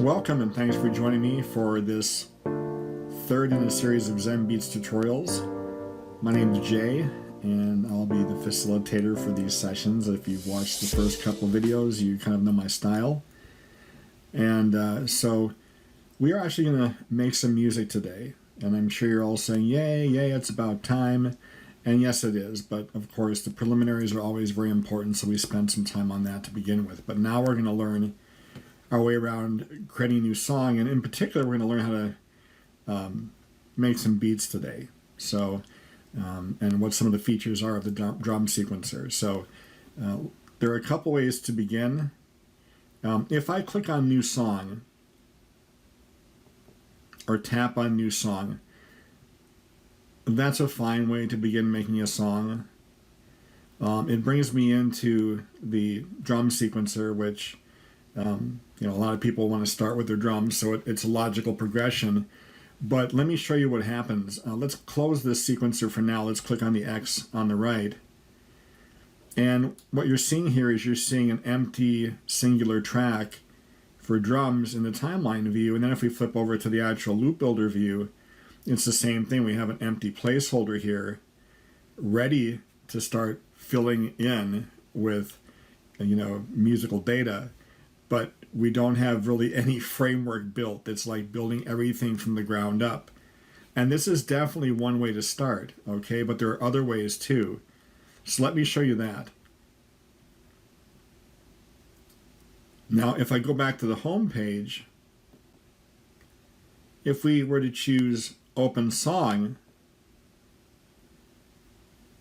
Welcome and thanks for joining me for this third in a series of Zenbeats tutorials. My name is Jay and I'll be the facilitator for these sessions. If you've watched the first couple of videos, you kind of know my style. And so we are actually going to make some music today. And I'm sure you're all saying, yay, it's about time. And yes, it is. But of course, the preliminaries are always very important, so we spend some time on that to begin with. But now we're going to learn our way around creating a new song, and in particular we're going to learn how to make some beats today. So and what some of the features are of the drum sequencer. So there are a couple ways to begin. If I click on new song or tap on new song, that's a fine way to begin making a song. It brings me into the drum sequencer, which a lot of people want to start with their drums, so it's a logical progression. But let me show you what happens. Let's close this sequencer for now. Let's click on the X on the right. And what you're seeing here is you're seeing an empty singular track for drums in the timeline view. And then if we flip over to the actual loop builder view, it's the same thing. We have an empty placeholder here ready to start filling in with musical data. But we don't have really any framework built. It's like building everything from the ground up. And this is definitely one way to start, okay? But there are other ways too. So let me show you that. Now, if I go back to the home page, if we were to choose Open Song,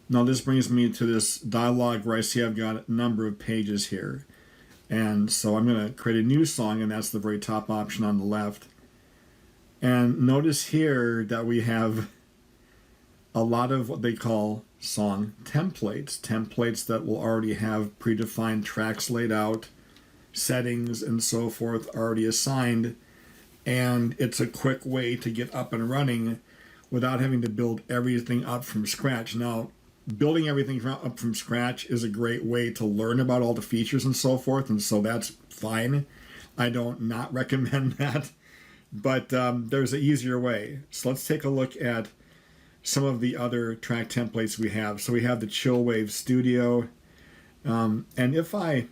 now this brings me to this dialog where I see I've got a number of pages here. And so I'm going to create a new song, and that's the very top option on the left. And notice here that we have a lot of what they call song templates that will already have predefined tracks laid out, settings and so forth already assigned. And it's a quick way to get up and running without having to build everything up from scratch. Now, building everything up from scratch is a great way to learn about all the features and so forth, and so that's fine. I don't not recommend that, but there's an easier way. So let's take a look at some of the other track templates we have. So we have the Chillwave Studio, and if I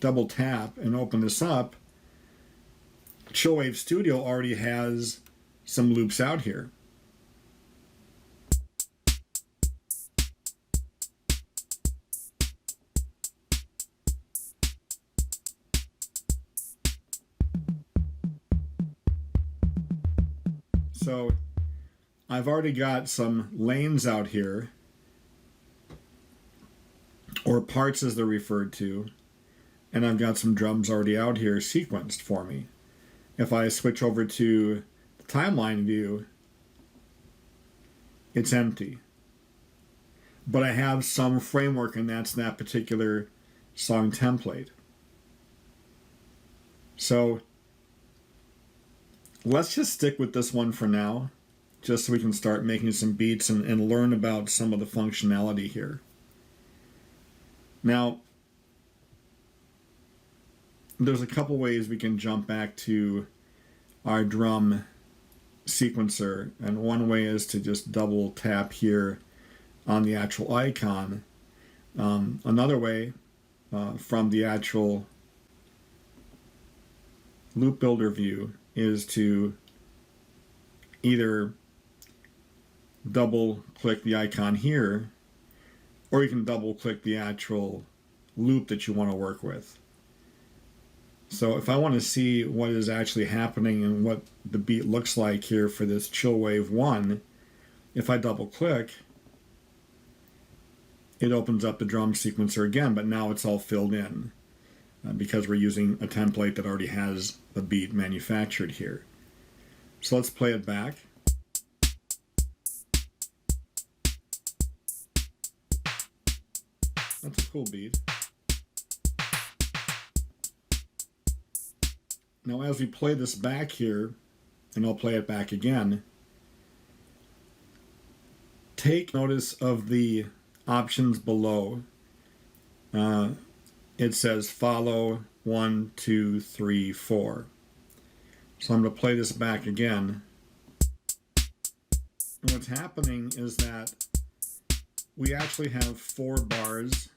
double tap and open this up, Chillwave Studio already has some loops out here. So I've already got some lanes out here, or parts as they're referred to, and I've got some drums already out here sequenced for me. If I switch over to the timeline view, it's empty. But I have some framework, and that's that particular song template. So let's just stick with this one for now, just so we can start making some beats and learn about some of the functionality here. Now, there's a couple ways we can jump back to our drum sequencer, and one way is to just double tap here on the actual icon. Another way, from the actual loop builder view, is to either double click the icon here, or you can double click the actual loop that you want to work with. So if I want to see what is actually happening and what the beat looks like here for this Chillwave 1, if I double click, it opens up the drum sequencer again, but now it's all filled in because we're using a template that already has the beat manufactured here. So let's play it back. That's a cool beat. Now as we play this back here, and I'll play it back again, take notice of the options below. it says follow 1, 2, 3, 4. So I'm going to play this back again. And what's happening is that we actually have 4 bars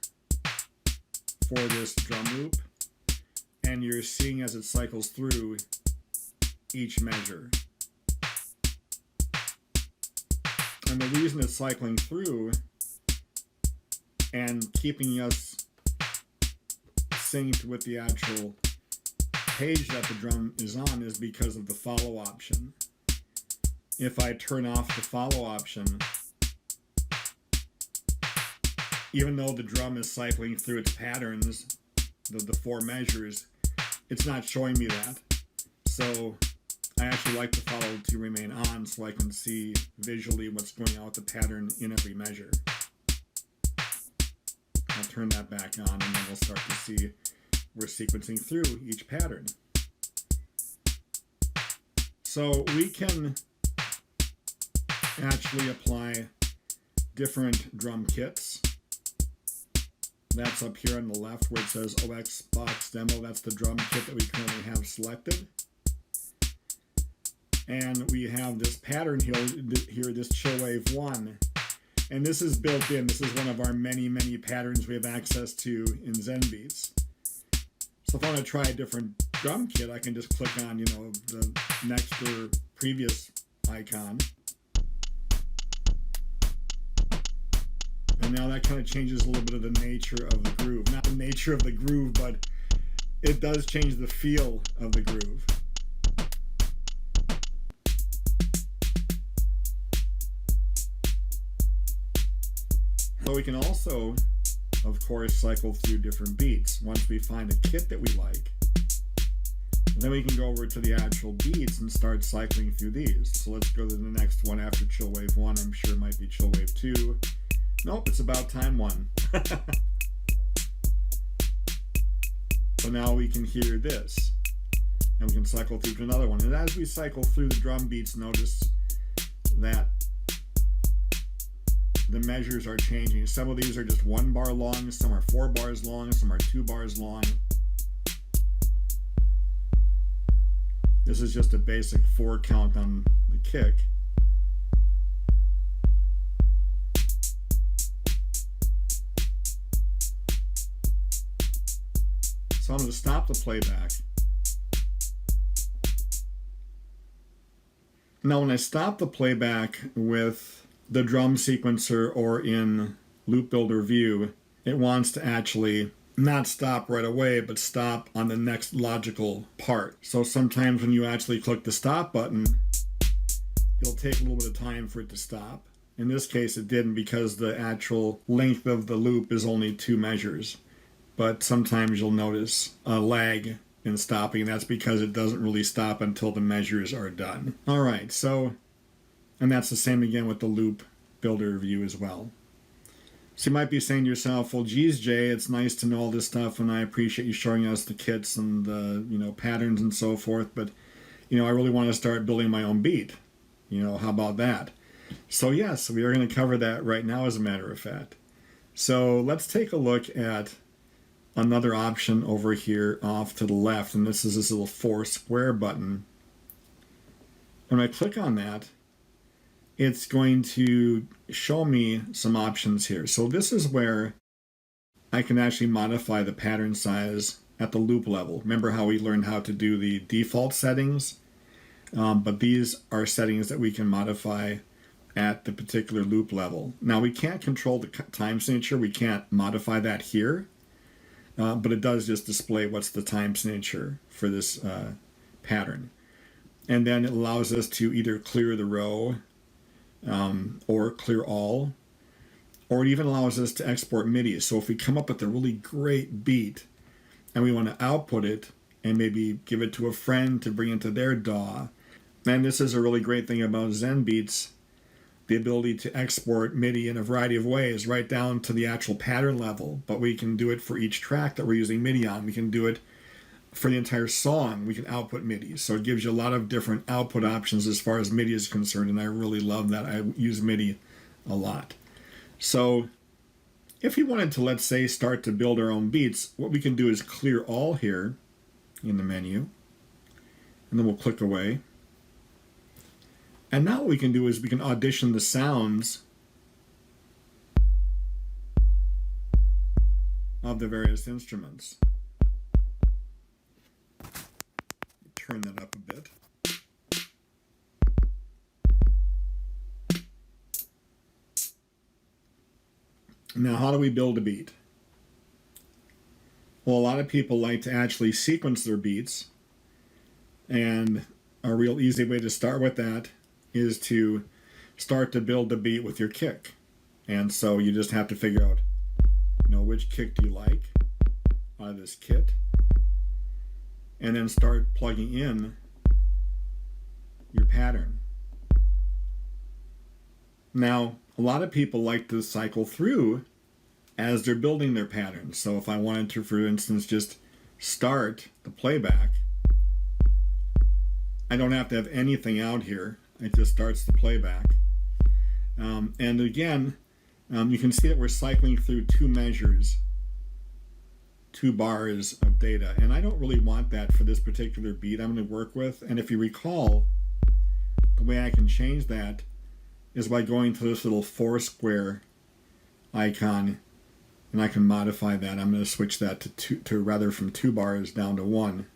for this drum loop, and you're seeing as it cycles through each measure. And the reason it's cycling through and keeping us synced with the actual page that the drum is on is because of the follow option. If I turn off the follow option, even though the drum is cycling through its patterns, the 4 measures, it's not showing me that. So I actually like the follow to remain on so I can see visually what's going on with the pattern in every measure. I'll turn that back on and then we'll start to see we're sequencing through each pattern. So we can actually apply different drum kits. That's up here on the left where it says OX Box Demo. That's the drum kit that we currently have selected. And we have this pattern here, this Chillwave 1. And this is built in. This is one of our many, many patterns we have access to in Zenbeats. So if I want to try a different drum kit, I can just click on, the next or previous icon. And now that kind of changes a little bit of the nature of the groove. Not the nature of the groove, but it does change the feel of the groove. So we can also, of course, cycle through different beats once we find a kit that we like. And then we can go over to the actual beats and start cycling through these. So let's go to the next one after Chillwave 1. I'm sure it might be Chillwave 2. Nope, it's About Time 1. So now we can hear this. And we can cycle through to another one. And as we cycle through the drum beats, notice that the measures are changing. Some of these are just 1 bar long, some are 4 bars long, some are 2 bars long. This is just a basic 4 count on the kick. So I'm going to stop the playback. Now when I stop the playback with the drum sequencer or in Loop Builder view, it wants to actually not stop right away, but stop on the next logical part. So sometimes when you actually click the stop button, it'll take a little bit of time for it to stop. In this case, it didn't because the actual length of the loop is only 2 measures. But sometimes you'll notice a lag in stopping. That's because it doesn't really stop until the measures are done. All right, so, and that's the same again with the Loop Builder view as well. So you might be saying to yourself, well, geez, Jay, it's nice to know all this stuff, and I appreciate you showing us the kits and the patterns and so forth, but I really want to start building my own beat. How about that? So yes, we are going to cover that right now, as a matter of fact. So let's take a look at another option over here off to the left, and this is this little 4 square button. When I click on that, it's going to show me some options here. So this is where I can actually modify the pattern size at the loop level. Remember how we learned how to do the default settings? But these are settings that we can modify at the particular loop level. Now we can't control the time signature. We can't modify that here. But it does just display what's the time signature for this pattern. And then it allows us to either clear the row or clear all, or it even allows us to export MIDI. So if we come up with a really great beat and we want to output it and maybe give it to a friend to bring into their DAW, and this is a really great thing about Zenbeats, the ability to export MIDI in a variety of ways, right down to the actual pattern level, but we can do it for each track that we're using MIDI on. We can do it for the entire song. We can output MIDI. So it gives you a lot of different output options as far as MIDI is concerned, and I really love that. I use MIDI a lot. So If we wanted to, let's say, start to build our own beats, what we can do is clear all here in the menu, and then we'll click away. And now what we can do is we can audition the sounds of the various instruments. Turn that up a bit. Now, how do we build a beat? Well, a lot of people like to actually sequence their beats, and a real easy way to start with that is to start to build the beat with your kick. And so you just have to figure out, which kick do you like out of this kit, and then start plugging in your pattern. Now, a lot of people like to cycle through as they're building their patterns. So if I wanted to, for instance, just start the playback, I don't have to have anything out here. It just starts the playback. And again, you can see that we're cycling through two measures, 2 bars of data. And I don't really want that for this particular beat I'm going to work with. And if you recall, the way I can change that is by going to this little 4 square icon, and I can modify that. I'm going to switch that to rather from 2 bars down to 1.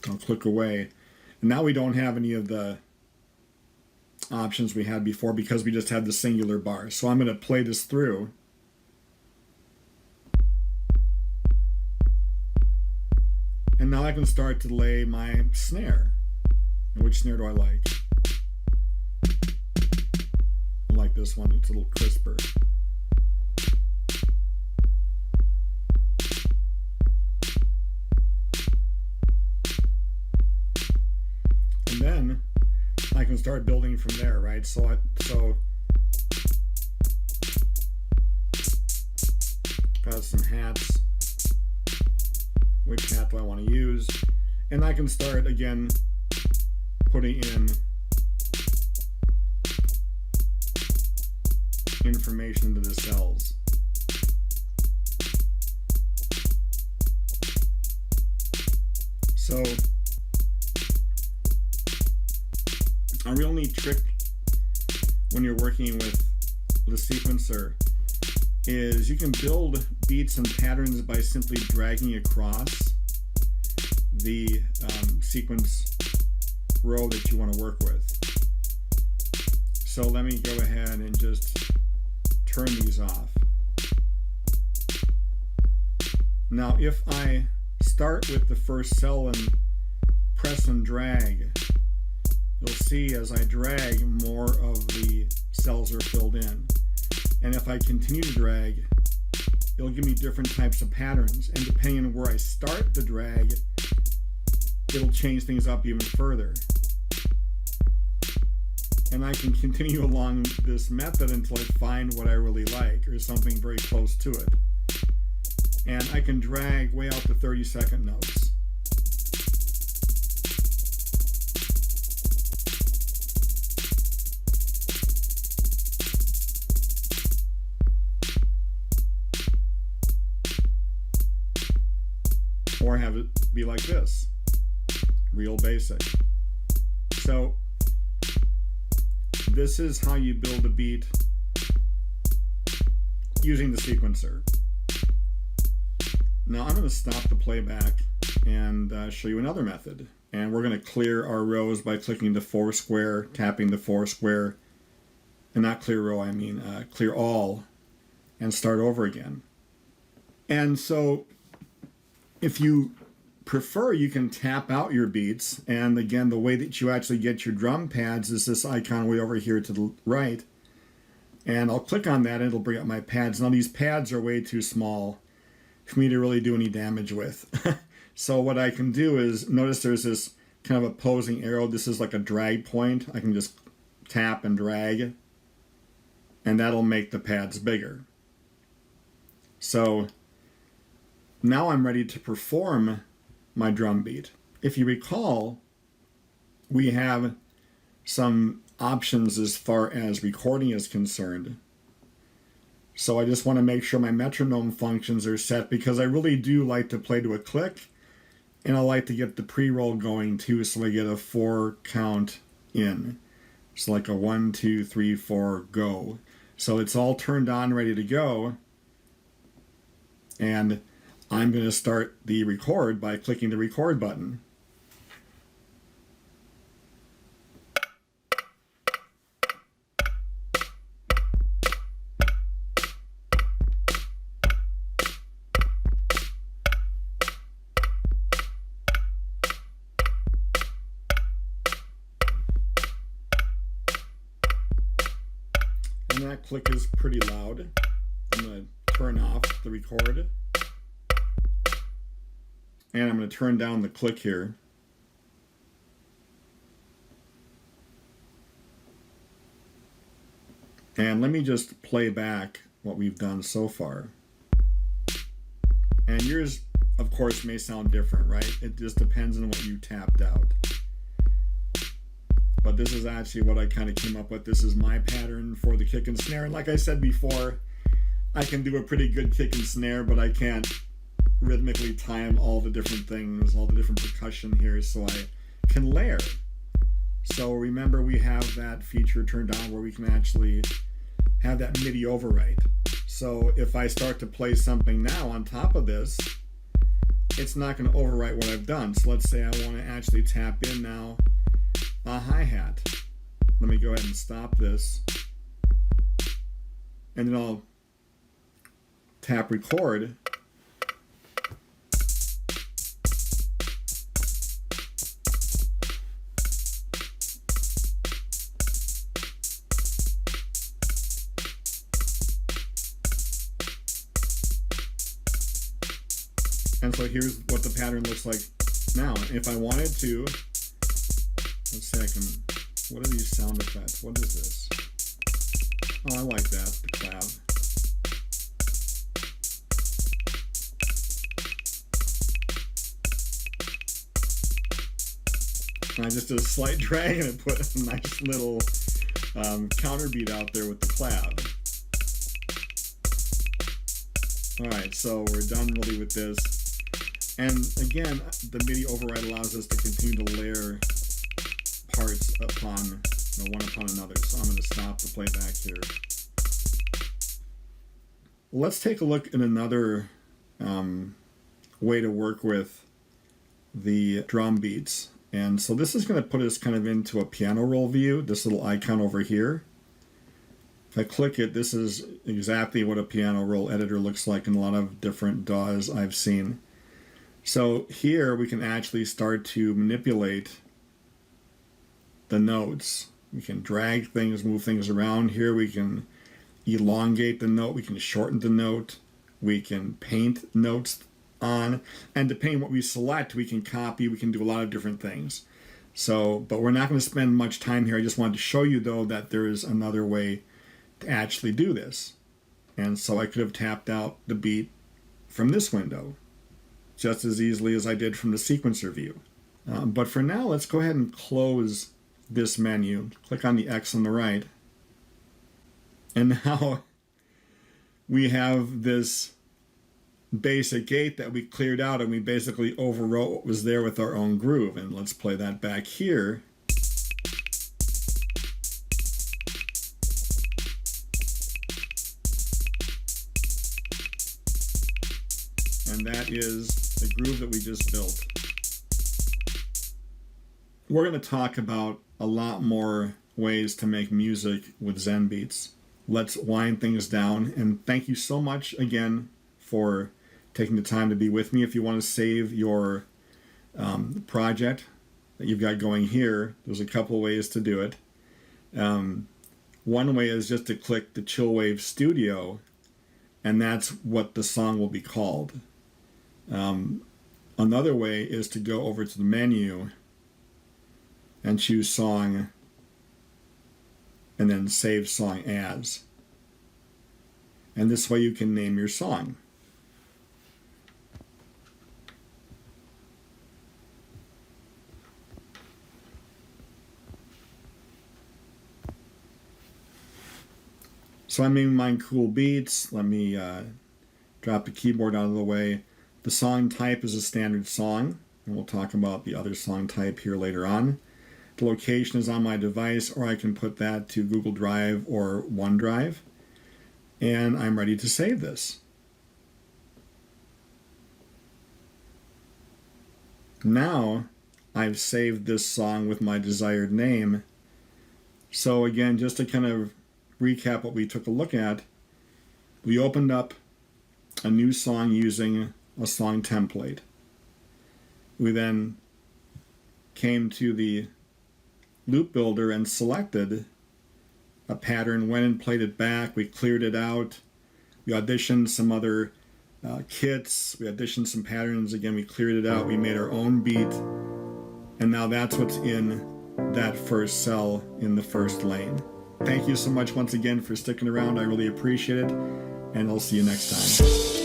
I'll click away. And now we don't have any of the options we had before because we just had the singular bar. So I'm going to play this through. And now I can start to lay my snare. And which snare do I like? I like this one. It's a little crisper. And then I can start building from there, right? So got some hats. Which hat do I want to use? And I can start again putting in information into the cells. So a real neat trick when you're working with the sequencer is you can build beats and patterns by simply dragging across the sequence row that you want to work with. So let me go ahead and just turn these off. Now if I start with the first cell and press and drag, you'll see as I drag, more of the cells are filled in. And if I continue to drag, it'll give me different types of patterns. And depending on where I start the drag, it'll change things up even further. And I can continue along this method until I find what I really like, or something very close to it. And I can drag way out to 30-second notes. Or have it be like this, real basic. So this is how you build a beat using the sequencer. Now I'm going to stop the playback and show you another method. And we're going to clear our rows by clicking the 4 square, tapping the 4 square, and not clear row, I mean clear all, and start over again. And so if you prefer, you can tap out your beats. And again, the way that you actually get your drum pads is this icon way over here to the right. And I'll click on that and it'll bring up my pads. Now these pads are way too small for me to really do any damage with. So what I can do is, notice there's this kind of opposing arrow. This is like a drag point. I can just tap and drag, and that'll make the pads bigger. So now I'm ready to perform my drum beat. If you recall, we have some options as far as recording is concerned. So I just want to make sure my metronome functions are set because I really do like to play to a click, and I like to get the pre-roll going too, so I get a 4 count in. So like a 1, 2, 3, 4, go. So it's all turned on, ready to go. And I'm going to start the record by clicking the record button. And that click is pretty loud. I'm going to turn off the record. And I'm going to turn down the click here. And let me just play back what we've done so far. And yours, of course, may sound different, right? It just depends on what you tapped out. But this is actually what I kind of came up with. This is my pattern for the kick and snare. And like I said before, I can do a pretty good kick and snare, but I can't rhythmically time all the different things, all the different percussion here, so I can layer. So remember, we have that feature turned on where we can actually have that Midi overwrite. So if I start to play something now on top of this, it's not going to overwrite what I've done. So let's say I want to actually tap in now a hi-hat. Let me go ahead and stop this. And then I'll tap record. And so here's what the pattern looks like now. If I wanted to, let's see, I can, what are these sound effects? What is this? Oh, I like that, the clav. And I just did a slight drag and it put a nice little counter beat out there with the clav. Alright, so we're done really with this. And again, the Midi override allows us to continue to layer parts upon, one upon another. So I'm going to stop the playback here. Let's take a look at another way to work with the drum beats. And so this is going to put us kind of into a piano roll view, this little icon over here. If I click it, this is exactly what a piano roll editor looks like in a lot of different DAWs I've seen. So here we can actually start to manipulate the notes. We can drag things, move things around. Here we can elongate the note, we can shorten the note, we can paint notes on, and depending on what we select, we can copy, we can do a lot of different things. So, but we're not going to spend much time here. I just wanted to show you though that there is another way to actually do this. And so I could have tapped out the beat from this window just as easily as I did from the sequencer view. But for now, let's go ahead and close this menu. Click on the X on the right. And now we have this basic 8 that we cleared out, and we basically overwrote what was there with our own groove. And let's play that back here. And that is the groove that we just built. We're going to talk about a lot more ways to make music with Zenbeats. Let's wind things down, and thank you so much again for taking the time to be with me. If you want to save your project that you've got going here, there's a couple ways to do it. One way is just to click the Chillwave Studio, and that's what the song will be called. Another way is to go over to the menu and choose Song, and then Save Song As. And this way you can name your song. So I made mine cool beats. Let me drop the keyboard out of the way. The song type is a standard song, and we'll talk about the other song type here later on. The location is on my device, or I can put that to Google Drive or OneDrive. And I'm ready to save this. Now I've saved this song with my desired name. So again, just to kind of recap what we took a look at, we opened up a new song using a song template. We then came to the loop builder and selected a pattern, went and played it back, we cleared it out, we auditioned some other kits, we auditioned some patterns, again we cleared it out, we made our own beat, and now that's what's in that first cell in the first lane. Thank you so much once again for sticking around, I really appreciate it, and I'll see you next time.